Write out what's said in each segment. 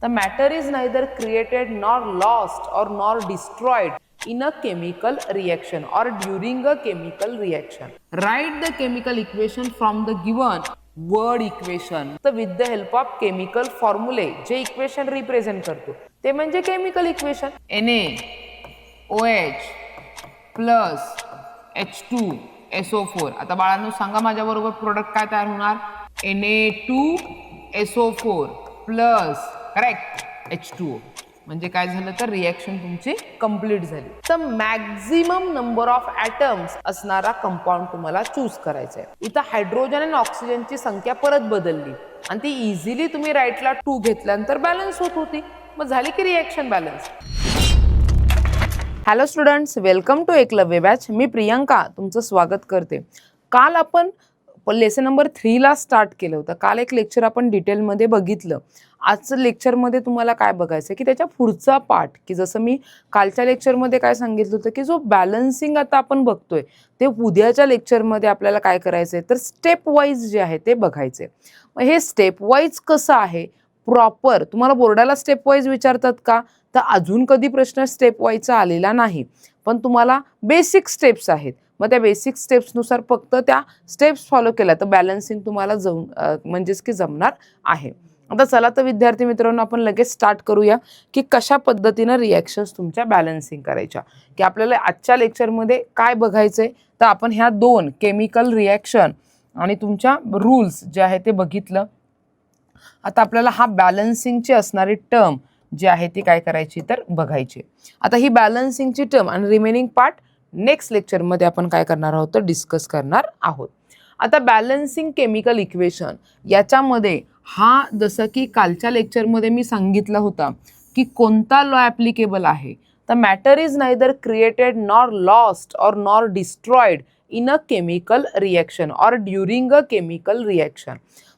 The matter is neither created nor lost or nor destroyed in a chemical reaction or during a chemical reaction. Write the chemical equation from the given word equation. तर with the help of chemical formulae जे equation represent करतो ते म्हणजे chemical equation. NaOH plus H2SO4. आता बाळांनो सांगा माझ्याबरोबर product काय तयार होणार. Na2SO4 plus correct H2O. म्हणजे काय झालं तर रिएक्शन तुमची कंप्लीट झाली. तर मॅक्झिमम नंबर ऑफ ॲटम्स असणारा कंपाऊंड तुम्हाला चूज करायचा आहे. इथं हायड्रोजन आणि ऑक्सिजनची संख्या परत बदलली आणि ती इझिली तुम्ही राईटला 2 घेतल्यानंतर बॅलन्स होत होती. मग झाली की reaction balance. Hello students, welcome to Eklavya batch. मी प्रियंका तुमचं स्वागत करते. काल आपण लेसन नंबर 3 ला स्टार्ट केलं होतं. काल एक लेक्चर आपण डिटेलमध्ये बघितलं. आजचं लेक्चरमध्ये तुम्हाला काय बघायचं की त्याच्या पुढचा पार्ट, की जसं मी कालच्या लेक्चरमध्ये काय सांगितलं होतं की जो बॅलन्सिंग आता आपण बघतोय ते उद्याच्या लेक्चरमध्ये आपल्याला काय करायचं आहे तर स्टेप वाईज जे आहे ते बघायचे. मग हे स्टेप वाईज कसं आहे प्रॉपर, तुम्हाला बोर्डाला स्टेप वाईज विचारतात का तर अजून कधी प्रश्न स्टेप वाईजचा आलेला नाही, पण तुम्हाला बेसिक स्टेप्स आहेत. मग त्या बेसिक स्टेप्सनुसार फक्त त्या स्टेप्स फॉलो केल्या तर बॅलन्सिंग तुम्हाला म्हणजेच की जमणार आहे. आता चला तर विद्यार्थी मित्रांनो आपण लगेच स्टार्ट करूया की कशा पद्धतीनं रिॲक्शन्स तुमच्या बॅलन्सिंग करायच्या. की आपल्याला आजच्या लेक्चरमध्ये काय बघायचंय तर आपण ह्या 2 केमिकल रिॲक्शन आणि तुमच्या रूल्स जे आहे ते बघितलं. आता आपल्याला हा बॅलन्सिंगची असणारी टर्म जी आहे ती काय करायची तर बघायची. आता ही बॅलन्सिंगची टर्म आणि रिमेनिंग पार्ट नेक्स्ट लेक्चरमध्ये आपण काय करणार आहोत तर डिस्कस करणार आहोत. आता बॅलन्सिंग केमिकल इक्वेशन याच्यामध्ये हा जसं की कालच्या लेक्चरमध्ये मी सांगितलं होता की कोणता लॉ ॲप्लिकेबल आहे तर matter is neither created nor lost or nor destroyed in a chemical reaction or during a chemical reaction.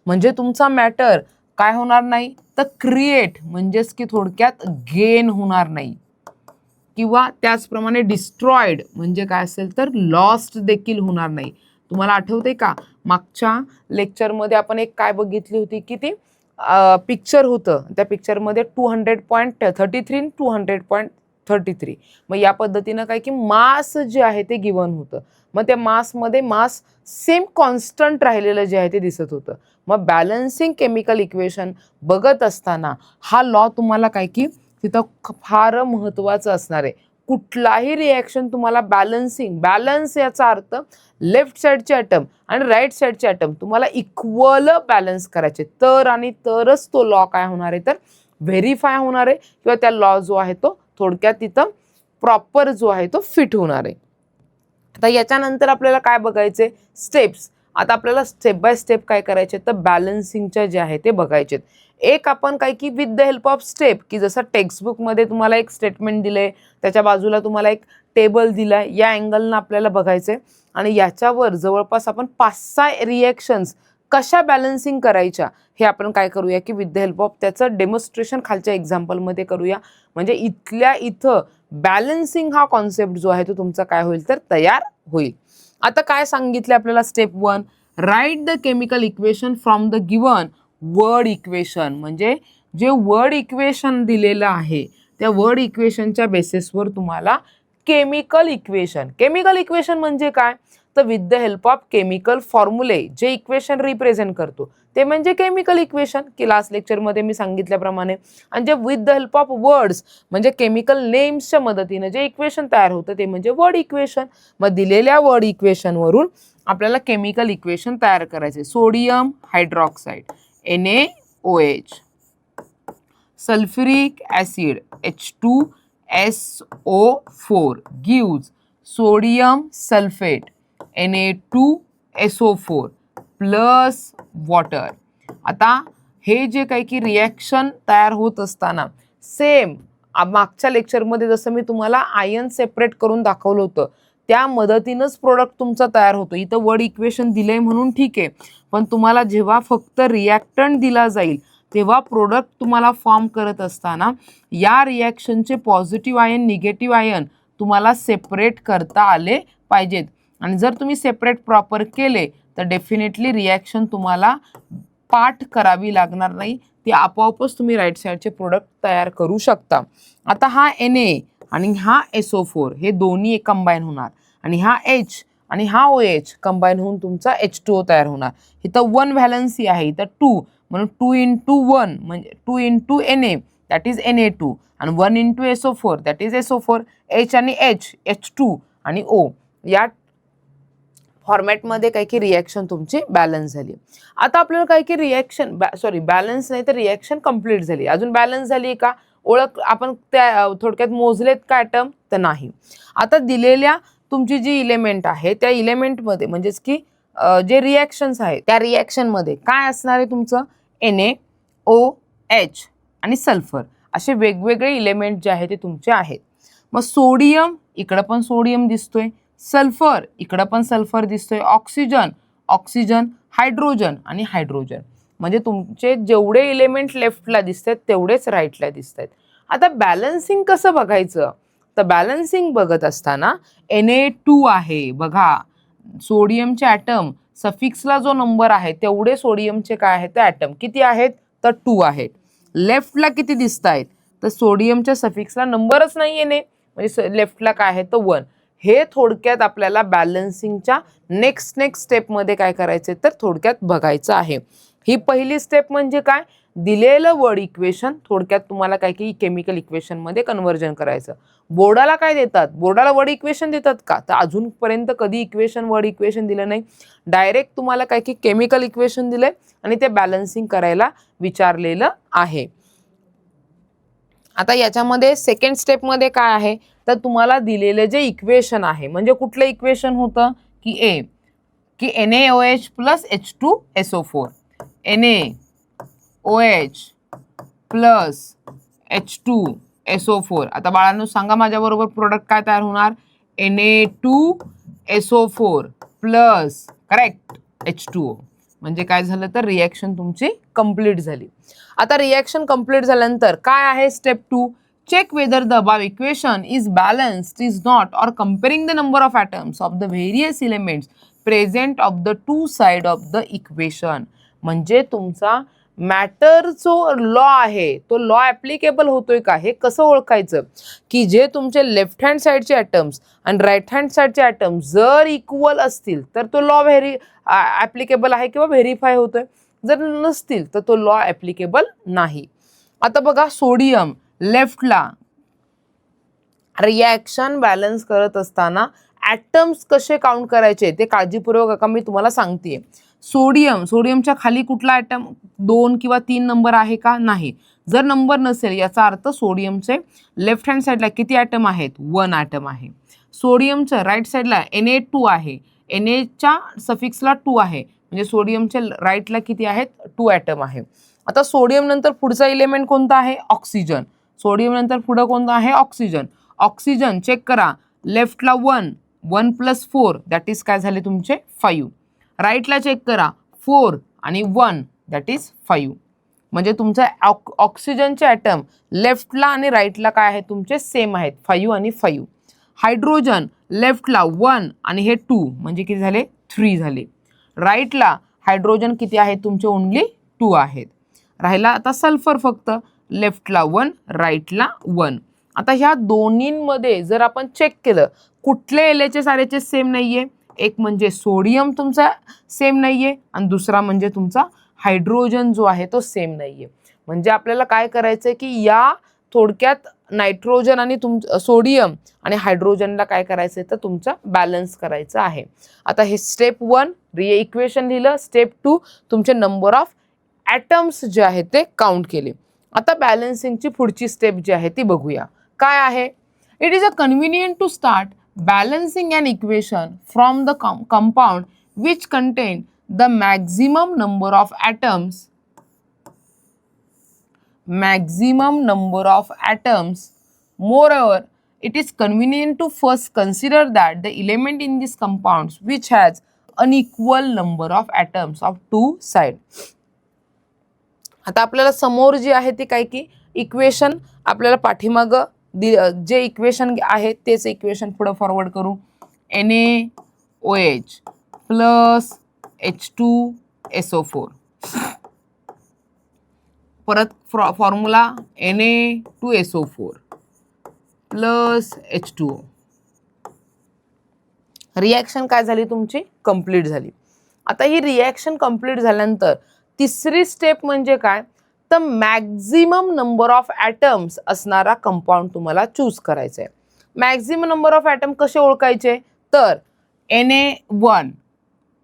म्हणजे तुमचा मॅटर काय होणार नाही तर क्रिएट म्हणजेच की थोडक्यात गेन होणार नाही किंवा त्याचप्रमाणे डिस्ट्रॉयड म्हणजे काय असेल तर लॉस्ट देखील होणार नाही. तुम्हाला आठवते का मागच्या लेक्चरमध्ये आपण एक काय बघितली होती की ती पिक्चर होतं, त्या पिक्चरमध्ये 200.33 200.33. मग या पद्धतीनं काय की मास जे आहे ते गिवन होतं. मग त्या मासमध्ये मास सेम कॉन्स्टंट राहिलेलं जे आहे ते दिसत होतं. मग बॅलन्सिंग केमिकल इक्वेशन बघत असताना हा लॉ तुम्हाला काय की तिथं फार महत्त्वाचं असणार आहे. कुठलाही रिॲक्शन तुम्हाला बॅलन्स याचा अर्थ लेफ्ट साईडचे ॲटम आणि राईट साईडचे ॲटम तुम्हाला इक्वल बॅलन्स करायचे तर आणि तरच तो लॉ काय होणार आहे तर व्हेरीफाय होणार आहे किंवा त्या लॉ जो आहे तो थोडक्यात तिथं प्रॉपर जो आहे तो फिट होणार आहे. आता याच्यानंतर आपल्याला काय बघायचे स्टेप्स. आता आपल्याला स्टेप बाय स्टेप काय करायचे तर बॅलन्सिंगच्या जे आहे ते बघायचे. एक आपण काय की with the help of step, की जसं टेक्स्टबुकमध्ये तुम्हाला एक स्टेटमेंट दिले त्याच्या बाजूला तुम्हाला एक टेबल दिला या अँगलनं आपल्याला बघायचे आणि याच्यावर जवळपास आपण 5-6 रिॲक्शन्स कशा बॅलन्सिंग करायच्या हे आपण काय करूया की विथ द हेल्प ऑफ त्याचं डेमॉन्स्ट्रेशन खालच्या एक्झाम्पलमध्ये करूया. म्हणजे इथल्या इथं बॅलन्सिंग हा कॉन्सेप्ट जो आहे तो तुमचा काय होईल तर तयार होईल. आता काय सांगितलं आपल्याला step 1, write the chemical equation from the given word equation. म्हणजे जे वर्ड इक्वेशन दिलेलं आहे त्या वर्ड इक्वेशनच्या बेसिसवर तुम्हाला केमिकल इक्वेशन म्हणजे काय तर with the help of chemical फॉर्म्युले जे इक्वेशन रिप्रेझेंट करतो ते म्हणजे केमिकल इक्वेशन, की लास्ट लेक्चरमध्ये मी सांगितल्याप्रमाणे. आणि जे with the help of words म्हणजे केमिकल नेम्सच्या मदतीने जे इक्वेशन तयार होतं ते म्हणजे वर्ड इक्वेशन. मग दिलेल्या वर्ड इक्वेशनवरून आपल्याला केमिकल इक्वेशन तयार करायचे. Sodium hydroxide NaOH, sulphuric acid H2SO4 gives sodium sulfate Na2SO4 plus water. आता हे जे काही की रिॲक्शन तयार होत असताना सेम मागच्या लेक्चरमध्ये जसं मी तुम्हाला आयन सेपरेट करून दाखवलं होतं त्या मदतीनंच प्रोडक्ट तुमचा तयार होतो. इथं वर्ड इक्वेशन दिलंय म्हणून ठीक आहे, पण तुम्हाला जेव्हा फक्त रिॲक्टंट दिला जाईल तेव्हा प्रोडक्ट तुम्हाला फॉर्म करत असताना या रिॲक्शनचे पॉझिटिव्ह आयन निगेटिव्ह आयन तुम्हाला सेपरेट करता आले पाहिजेत. आणि जर तुम्ही सेपरेट प्रॉपर केले तर डेफिनेटली रिॲक्शन तुम्हाला पाठ करावी लागणार नाही, ती आपोआपच तुम्ही राईट साईडचे प्रोडक्ट तयार करू शकता. आता हा Na आणि हा SO4 हे दोन्ही कंबाईन होणार आणि हा H आणि हा OH कंबाईन होऊन तुमचा H2O तयार होणार. इथं 1 व्हॅलन्सी आहे, इथं 2, म्हणून 2 into 1 म्हणजे 2 into Na that is Na2 आणि 1 into SO4 that is SO4. H आणि H, H2 आणि O या फॉर्मॅटमध्ये काही की रिॲक्शन तुमची बॅलन्स झाली. आता आपल्याला काही की रिॲक्शन बॅलन्स नाही तर रिॲक्शन कंप्लीट झाली. अजून बॅलन्स झाली का ओळख आपण त्या थोडक्यात मोजलेत का ॲटम तर नाही. आता दिलेल्या तुमची जी इलेमेंट आहे त्या इलेमेंटमध्ये म्हणजेच की जे रिॲक्शन्स आहेत त्या रिॲक्शनमध्ये काय असणार आहे तुमचं NaOH आणि सल्फर असे वेगवेगळे इलेमेंट जे आहे ते तुमचे आहेत. मग सोडियम इकडं पण सोडियम दिसतोय, सल्फर इकडं पण सल्फर दिसतोय, ऑक्सिजन, हायड्रोजन आणि हायड्रोजन म्हणजे तुमचे जेवढे इलेमेंट लेफ्टला दिसतात तेवढेच राईटला दिसत आहेत. आता बॅलन्सिंग कसं बघायचं तर बॅलन्सिंग बघत असताना Na2 आहे बघा, सोडियमचे ॲटम सफिक्सला जो नंबर आहे तेवढे सोडियमचे काय आहेत ते ॲटम किती आहेत तर 2 आहेत. लेफ्टला किती दिसत आहेत तर सोडियमच्या सफिक्सला नंबरच नाही आहे म्हणजे लेफ्टला काय आहे तर 1. हे थोडक्यात आपल्याला बॅलन्सिंगच्या नेक्स्ट स्टेपमध्ये काय करायचे तर थोडक्यात बघायचं आहे. ही पहिली स्टेप म्हणजे काय दिलेलं वर्ड इक्वेशन थोडक्यात तुम्हाला काय की केमिकल इक्वेशनमध्ये कन्व्हर्जन करायचं. बोर्डाला काय देतात, बोर्डाला वर्ड इक्वेशन देतात का तर अजूनपर्यंत कधी वर्ड इक्वेशन दिलं नाही. डायरेक्ट तुम्हाला काय की केमिकल इक्वेशन दिले आणि ते बॅलन्सिंग करायला विचारलेलं आहे. आता याच्यामध्ये सेकंड स्टेपमध्ये काय आहे तर तुम्हाला दिलेलं जे इक्वेशन आहे म्हणजे कुठलं इक्वेशन होतं की NaOH plus H2SO4 NaOH plus H2SO4. आता बाळांनो सांगा माझ्याबरोबर प्रोडक्ट काय तयार होणार Na2SO4 प्लस करेक्ट H2O म्हणजे काय झालं तर रिॲक्शन तुमची कंप्लीट झाली. आता रिॲक्शन कंप्लीट झाल्यानंतर काय आहे step 2 check whether the above equation is balanced is not or comparing the number of atoms of the various elements present of the two side of the equation. म्हणजे तुमचा matter जो law आहे तो law applicable होतोय का हे कसं ओळखायचं की जे तुमचे लेफ्ट हँड साईडचे ॲटम्स आणि राईट हँड साईडचे ॲटम्स जर इक्वल असतील तर तो लॉ ॲप्लिकेबल आहे किंवा व्हेरीफाय होतोय, जर नसतील तर तो लॉ ॲप्लिकेबल नाही. आता बघा सोडियम लेफ्टला रिॲक्शन बॅलन्स करत असताना ॲटम्स कसे काउंट करायचे ते काळजीपूर्वक मी तुम्हाला सांगते. सोडियमच्या खाली कुठला ॲटम 2 किंवा 3 नंबर आहे का नाही. जर नंबर नसेल याचा अर्थ सोडियमचे लेफ्ट हँड साईडला किती ॲटम आहेत 1 ॲटम आहे. सोडियमच्या राईट साईडला Na2 आहे, Na सफिक्सला 2 आहे म्हणजे सोडियमच्या राईटला किती आहेत 2 ॲटम आहे. आता सोडियम नंतर पुढचा इलेमेंट कोणता आहे ऑक्सिजन. सोडियम नंतर पुढं कोणतं आहे ऑक्सिजन चेक करा लेफ्टला 1 प्लस 4 दॅट इज काय झाले तुमचे 5. राईटला चेक करा 4 आणि 1 दॅट इज 5 म्हणजे तुमचा ऑक्सिजनचे ॲटम लेफ्टला आणि राईटला काय आहे तुमचे सेम आहेत 5 आणि 5. हायड्रोजन लेफ्टला 1 आणि हे 2 म्हणजे किती झाले 3 झाले. राईटला हायड्रोजन किती आहेत तुमचे ओनली 2 आहेत. राहिला आता सल्फर फक्त लेफ्टला 1 राईटला 1. आता ह्या दोन्हींमध्ये जर आपण चेक केलं कुठले एलएचए सारेचे सेम नाहीये, एक म्हणजे सोडियम तुमचा सेम नाहीये आणि दुसरा म्हणजे तुमचा हायड्रोजन जो आहे तो सेम नाहीये. म्हणजे आपल्याला काय करायचंय की या थोडक्यात नायट्रोजन आणि सोडियम आणि हायड्रोजनला काय करायचंय तर तुमचा बॅलन्स करायचं आहे. आता हे स्टेप 1 इक्वेशन लिहिलं, स्टेप 2 तुमचे नंबर ऑफ ॲटम्स जे आहेत ते काउंट केले. आता बॅलन्सिंगची पुढची स्टेप जी आहे ती बघूया काय आहे. It is a convenient to start balancing an equation from the compound which contain the maximum number of atoms. Moreover, it is convenient to first consider that the element in this compounds which has unequal number of atoms of two sides. आता आपल्याला समोर जी आहे ती काय की equation आपल्याला पाठीमागं जे इक्वेशन आहे तेच इक्वेशन पुढे फॉरवर्ड करू. NaOH प्लस H2SO4 परत formula Na2SO4 plus H2O. Reaction काय झाली तुमची? कंप्लीट झाली. आता ही रिॲक्शन कंप्लीट झाल्यानंतर तिसरी स्टेप म्हणजे काय? तर मॅक्झिमम नंबर ऑफ ॲटम्स असणारा कंपाऊंड तुम्हाला चूज करायचा आहे. मॅक्झिमम नंबर ऑफ ॲटम कसे ओळखायचे? तर Na1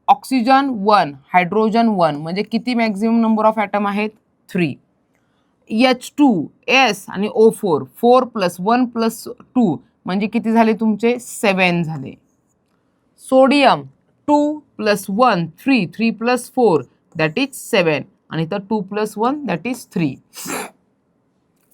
ऑक्सिजन 1 हायड्रोजन 1 म्हणजे किती मॅक्झिमम नंबर ऑफ ॲटम आहेत? 3. H2S आणि O4 4 + 1 + 2 म्हणजे किती झाले तुमचे? 7 झाले. सोडियम 2 + 1 3 3 + 4 दॅट इज 7 आणि तर 2 + 1 दॅट इज 3.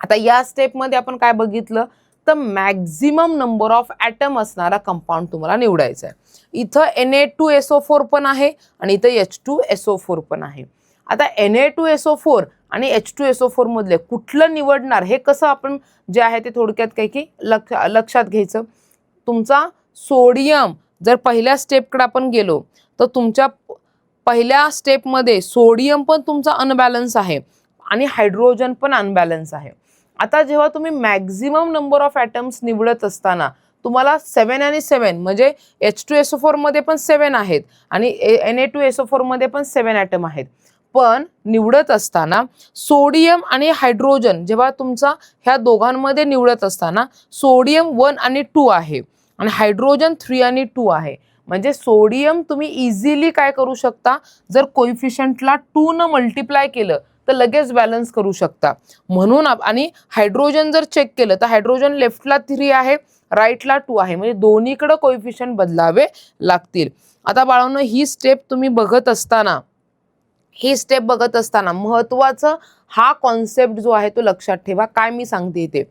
आता या स्टेपमध्ये आपण काय बघितलं? तर मॅक्झिमम नंबर ऑफ ॲटम असणारा कंपाऊंड तुम्हाला निवडायचा आहे. इथं Na2SO4 पण आहे आणि इथं H2SO4 पण आहे. आता Na2SO4 आणि H2SO4 मधले कुठलं निवडणार हे कसं आपण जे आहे ते थोडक्यात काही की लक्षात घ्यायचं. तुमचा सोडियम जर पहिल्या स्टेपकडे आपण गेलो तर तुमच्या पहिल्या स्टेपमध्ये सोडियम पण तुमचा अनबॅलन्स आहे आणि हायड्रोजन पण अनबॅलन्स आहे. आता जेव्हा तुम्ही मॅक्झिमम नंबर ऑफ ॲटम्स निवडत असताना तुम्हाला 7 आणि 7 म्हणजे H2SO4 मध्ये पण 7 आहेत आणि Na2SO4 मध्ये पण 7 ॲटम आहेत. पण निवडत असताना सोडियम आणि हायड्रोजन जेव्हा तुमचा ह्या दोघांमध्ये निवडत असताना सोडियम 1 आणि 2 आहे आणि हायड्रोजन 3 आणि 2 आहे. म्हणजे सोडियम तुम्ही इझिली काय करू शकता? जर कोइफिशियंटला 2 न मल्टिप्लाय केलं तर लगेच बॅलन्स करू शकता. म्हणून आणि हायड्रोजन जर चेक केलं तर हायड्रोजन लेफ्टला 3 आहे, राईटला 2 आहे. म्हणजे दोन्हीकडे कोइफिशियंट बदलावे लागतील. आता बाळांनो ही स्टेप तुम्ही बघत असताना महत्त्वाचं हा कॉन्सेप्ट जो आहे तो लक्षात ठेवा. काय मी सांगते ते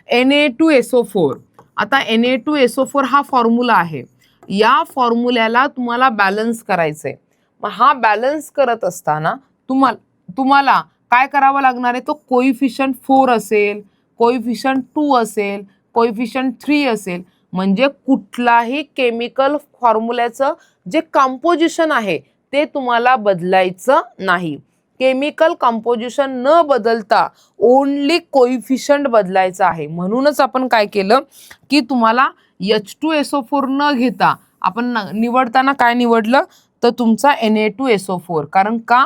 Na2SO4. आता Na2SO4 हा फॉर्म्युला आहे. या फॉर्म्युल्याला तुम्हाला बॅलन्स करायचंय. मग हा बॅलन्स करत असताना तुम्हाला काय करावं लागणार आहे? तो कोइफिशियंट 4 असेल, कोइफिशियंट 2 असेल, कोइफिशियंट 3 असेल. म्हणजे कुठलाही केमिकल फॉर्म्युल्याचं जे कंपोजिशन आहे ते तुम्हाला बदलायचं नाही. केमिकल कंपोजिशन न बदलता ओनली कोइफिशियंट बदलायचं आहे. म्हणूनच आपण काय केलं की तुम्हाला H2SO4 न घेता आपण निवडताना काय निवडलं? तर तुमचा Na2SO4. कारण का?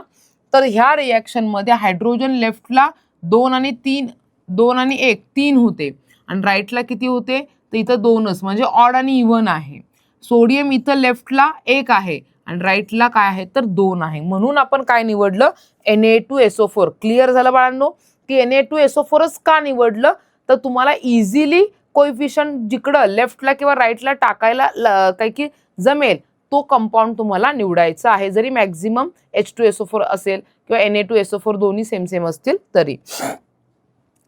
तर ह्या रिॲक्शनमध्ये हायड्रोजन लेफ्टला 2 आणि 1 3 होते आणि राईटला किती होते? तर इथं 2च म्हणजे ऑड आणि इव्हन आहे. सोडियम इथं लेफ्टला 1 आहे आणि राईटला काय आहे? तर 2 आहे. म्हणून आपण काय निवडलं? Na2SO4. क्लिअर झालं बाळांनो की Na2SO4च का निवडलं? तर तुम्हाला इझिली कोइफिशियंट जिकडं लेफ्टला किंवा राईटला टाकायला काही की जमेल तो कंपाऊंड तुम्हाला निवडायचा आहे. जरी मॅक्झिमम H2SO4 असेल किंवा Na2SO4 दोन्ही सेम असतील तरी.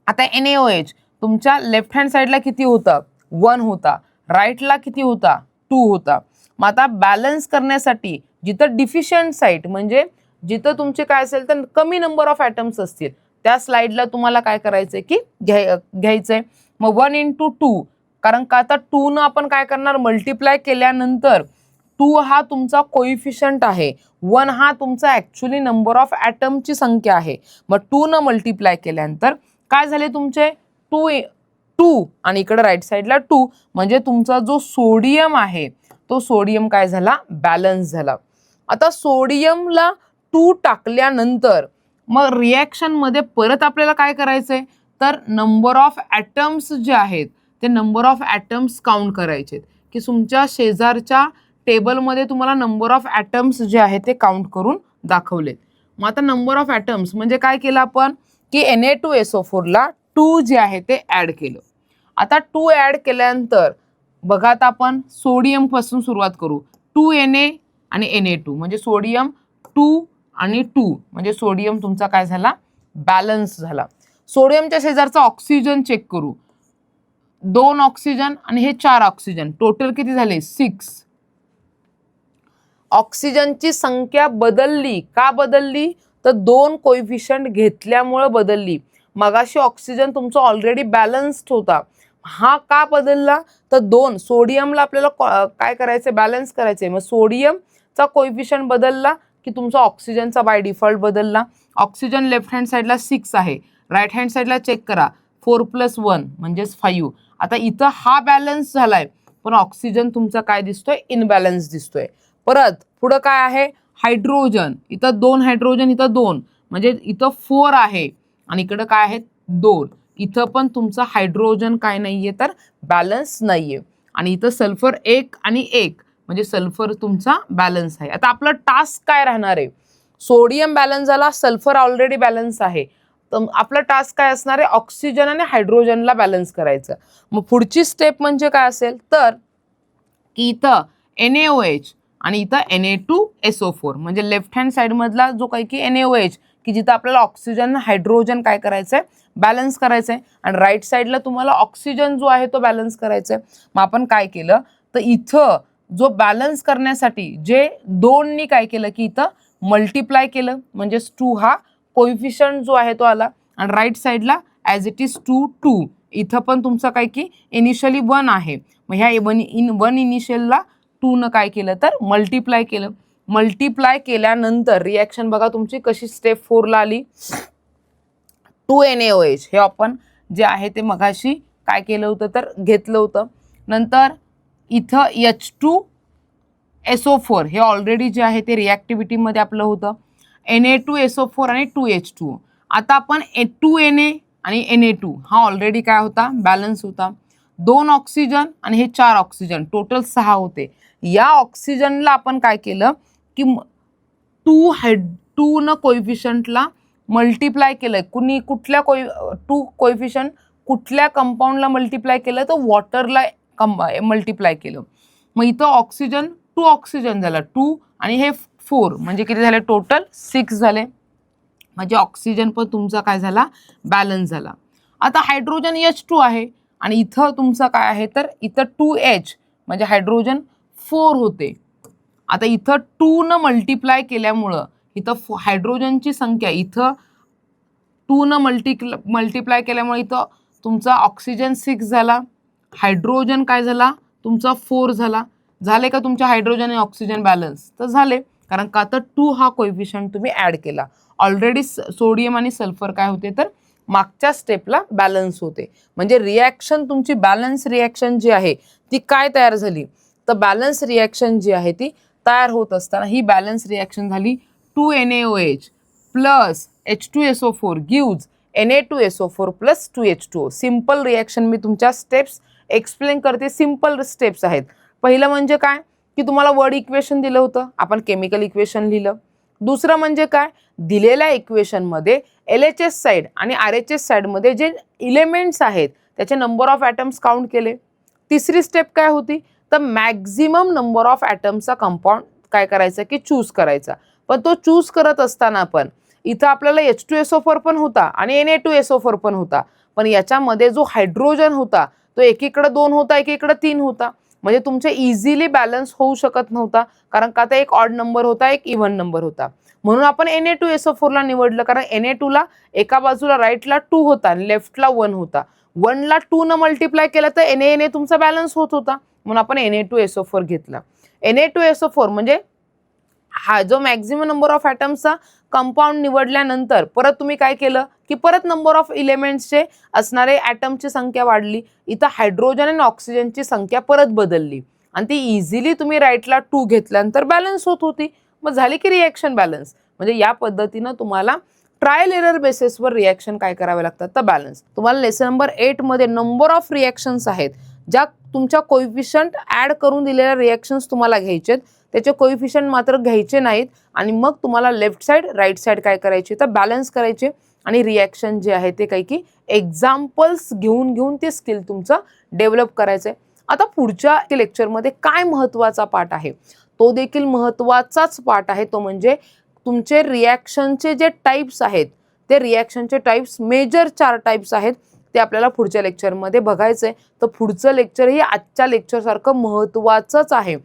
आता NaOH तुमच्या लेफ्ट हँड साईडला किती होता? 1 होता. राईटला किती होता? 2 होता. मग आता बॅलन्स करण्यासाठी जिथं डिफिशियंट साईट म्हणजे जिथं तुमचे काय असेल तर कमी नंबर ऑफ ॲटम्स असतील त्या स्लाइडला तुम्हाला काय करायचंय की घ्यायचंय. मग 1 × 2 कारण का आता 2 न आपण काय करणार? मल्टिप्लाय केल्यानंतर 2 हा तुमचा कोइफिशियंट आहे, 1 हा तुमचा ॲक्च्युली नंबर ऑफ ॲटमची संख्या आहे. मग 2 न मल्टिप्लाय केल्यानंतर काय झाले तुमचे? 2 आणि इकडे राईट साईडला 2 म्हणजे तुमचा जो सोडियम आहे तो सोडियम काय झाला? बॅलन्स झाला. आता सोडियमला 2 टाकल्यानंतर मग रिॲक्शनमध्ये परत आपल्याला काय करायचंय? तर नंबर ऑफ ॲटम्स जे आहेत ते नंबर ऑफ ॲटम्स काउंट करायचे की तुमच्या शेजारच्या टेबलमध्ये तुम्हाला नंबर ऑफ ॲटम्स जे आहेत ते काउंट करून दाखवलेत. मग आता नंबर ऑफ ॲटम्स म्हणजे काय केलं आपण की Na2SO4ला 2 जे आहे ते ॲड केलं. आता 2 ॲड केल्यानंतर बघा आता आपण सोडियम पासून सुरुवात करू. 2Na आणि Na2 म्हणजे सोडियम 2 आणि 2 म्हणजे सोडियम तुमचा काय झाला? बॅलन्स झाला. सोडियमच्या शेजारचा ऑक्सिजन चेक करू. 2 ऑक्सिजन आणि हे 4 ऑक्सिजन टोटल किती झाले? 6. ऑक्सिजनची संख्या बदलली. का बदलली? तर 2 कोइफिशियंट घेतल्यामुळे बदलली. मगाशी ऑक्सिजन तुमचा ऑलरेडी बॅलन्स्ड होता. हा का बदलला? तर 2 सोडियमला आपल्याला काय करायचं? बॅलन्स करायचंय. मग सोडियमचा कोइफिशियंट बदलला की तुमचा ऑक्सिजनचा बाय डिफॉल्ट बदलला. ऑक्सिजन लेफ्ट हँड साईडला 6 आहे, राईट हँड साईडला चेक करा 4 + 1 म्हणजेच 5. आता इथं हा बॅलन्स झालाय, पण ऑक्सिजन तुमचा काय दिसतोय, इनबॅलन्स दिसतोय. परत पुढं काय आहे, हायड्रोजन. इथं 2 हायड्रोजन, इथं 2, म्हणजे इथं 4 आहे आणि इकडं काय आहे 2. इथं पण तुमचा हायड्रोजन काय नाहीये, तर बॅलन्स नाहीये. आणि इथं सल्फर 1 आणि 1, म्हणजे सल्फर तुमचा बॅलन्स आहे. आता आपला टास्क काय राहणार आहे, सोडियम बॅलन्स झाला, सल्फर ऑलरेडी बॅलन्स आहे, तर आपला टास्क काय असणार आहे, ऑक्सिजन आणि हायड्रोजनला बॅलन्स करायचं. मग पुढची स्टेप म्हणजे काय असेल, तर की इथं NaOH आणि इथं Na2SO4, म्हणजे लेफ्ट हँड साइड मधला जो काही की NaOH, की जिथं आपल्याला ऑक्सिजन हायड्रोजन काय करायचंय, बॅलन्स करायचंय, आणि राईट साईडला तुम्हाला ऑक्सिजन जो आहे तो बॅलन्स करायचा आहे. मग आपण काय केलं, तर इथं जो बॅलन्स करण्यासाठी जे 2नी काय केलं, की इथं मल्टिप्लाय केलं, म्हणजेच 2 हा कोइफिशियंट जो आहे तो आला, आणि राईट साईडला ॲज इट इज 2 इथं पण तुमचं काय की इनिशियली 1 आहे. मग ह्या 1 इनिशियलला 2 काय केलं, तर मल्टिप्लाय केलं. मल्टिप्लाय केल्यानंतर रिॲक्शन बघा तुमची कशी स्टेप 4ला आली. 2NaOH हे आपण जे आहे ते मगाशी काय केलं होतं, तर घेतलं होतं. नंतर इथं H2SO4 हे ऑलरेडी जे आहे ते रिॲक्टिव्हिटीमध्ये आपलं होतं. Na2SO4 आणि 2H2O. आता आपण 2Na आणि Na2 हा ऑलरेडी काय होता, बॅलन्स होता. 2 ऑक्सिजन आणि हे 4 ऑक्सिजन, टोटल 6 होते. या ऑक्सिजनला आपण काय केलं, की 2 न कोइफिशियंटला मल्टिप्लाय केलंय. कुठल्या 2 कोइफिशियंट कुठल्या कंपाऊंडला मल्टिप्लाय केलं, तर वॉटरला मल्टिप्लाय केलं. मग इथं ऑक्सिजन 2 ऑक्सिजन झाला, 2 आणि हे 4, म्हणजे किती झाले, टोटल 6 झाले. म्हणजे ऑक्सिजन पण तुमचा काय झाला, बॅलन्स झाला. आता हायड्रोजन H2 आहे आणि इथं तुमचं काय आहे, तर इथं 2H म्हणजे हायड्रोजन 4 होते. आता इथं 2 न मल्टिप्लाय केल्यामुळं इथं हायड्रोजनची संख्या, इथं 2 न मल्टिप्लाय केल्यामुळे इथं तुमचा ऑक्सिजन 6 झाला, हायड्रोजन काय झाला तुमचा 4 झाला. झाले का तुमच्या हायड्रोजन आणि ऑक्सिजन बॅलन्स, तर झाले, कारण का तर 2 हा कोइफिशियंट तुम्ही ऍड केला. ऑलरेडी सोडियम आणि सल्फर काय होते, तर मागच्या स्टेपला बॅलन्स होते. म्हणजे रिॲक्शन तुमची बॅलन्स रिॲक्शन जी आहे ती काय तयार झाली, तर बॅलन्स रिॲक्शन जी आहे ती तयार होत असताना ही बॅलन्स रिॲक्शन झाली. 2NaOH plus H2SO4 gives Na2SO4 plus 2H2O. Simple reaction, मी तुमच्या स्टेप्स एक्सप्लेन करते, सिंपल स्टेप्स आहेत. पहिलं म्हणजे काय, की तुम्हाला वर्ड इक्वेशन दिलं होतं, आपण केमिकल इक्वेशन लिहिलं. दुसरं म्हणजे काय, दिलेल्या इक्वेशनमध्ये LHS साईड आणि RHS साईडमध्ये जे इलेमेंट्स आहेत त्याचे नंबर ऑफ ॲटम्स काउंट केले. तिसरी स्टेप काय होती, तर मॅक्झिमम नंबर ऑफ ॲटम्सचा कंपाऊंड काय करायचा, की चूज करायचा. पण तो चूज करत असताना पण इथं आपल्याला H2SO4 पण होता आणि Na2SO4 पण होता, पण याच्यामध्ये जो हायड्रोजन होता तो एकीकडे 2 होता, एकीकडे 3 होता. म्हणजे तुमचे इझिली बॅलन्स होऊ शकत नव्हता, कारण का तर एक ऑड नंबर होता, एक इव्हन नंबर होता. म्हणून आपण Na2SO4 ला निवडलं, कारण Na2 ला एका बाजूला राईटला 2 होता आणि लेफ्टला 1 होता. 1 ला 2 न मल्टिप्लाय केलं तर Na तुमचा बॅलन्स होत होता, म्हणून आपण Na2SO4 घेतला. Na2SO4 म्हणजे हा जो मॅक्झिमम नंबर ऑफ ॲटम्सचा कंपाऊंड निवडल्यानंतर परत तुम्ही काय केलं, की परत नंबर ऑफ इलेमेंट्सचे असणारे ॲटमची संख्या वाढली. इथं हायड्रोजन आणि ऑक्सिजनची संख्या परत बदलली आणि ती इझिली तुम्ही राईटला 2 घेतल्यानंतर बॅलन्स होत होती. मग झाली की रिॲक्शन बॅलन्स. म्हणजे या पद्धतीनं तुम्हाला ट्रायल एरर बेसिसवर रिॲक्शन काय करावे लागतात, तर बॅलन्स. तुम्हाला लेसन नंबर 8 मध्ये नंबर ऑफ रिॲक्शन्स आहेत, ज्या तुमच्या कोइफिशियंट ॲड करून दिलेल्या रिॲक्शन्स तुम्हाला घ्यायचेत, त्याचे कोइफिशियंट मात्र घ्यायचे नाहीत. आणि मग तुम्हाला लेफ्ट साईड राईट साईड काय करायचे, तर बॅलन्स करायचे आणि रिॲक्शन जे आहे ते काही की एक्झाम्पल्स घेऊन ते स्किल तुमचं डेव्हलप करायचं आहे. आता पुढच्या लेक्चरमध्ये काय महत्त्वाचा पार्ट आहे, तो देखील महत्त्वाचाच पार्ट आहे, तो म्हणजे तुमचे रिॲक्शनचे जे टाईप्स आहेत, ते रिॲक्शनचे टाईप्स मेजर 4 टाईप्स आहेत, ते आपल्याला पुढच्या लेक्चरमध्ये बघायचं आहे. तर पुढचं लेक्चर हे आजच्या लेक्चरसारखं महत्त्वाचंच आहे.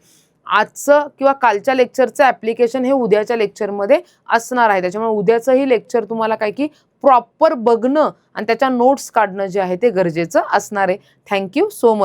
आजचं किंवा कालच्या लेक्चरचं ॲप्लिकेशन हे उद्याच्या लेक्चरमध्ये असणार आहे. त्याच्यामुळे उद्याचंही लेक्चर तुम्हाला काय की प्रॉपर बघणं आणि त्याच्या नोट्स काढणं जे आहे ते गरजेचं असणार आहे. Thank you so much.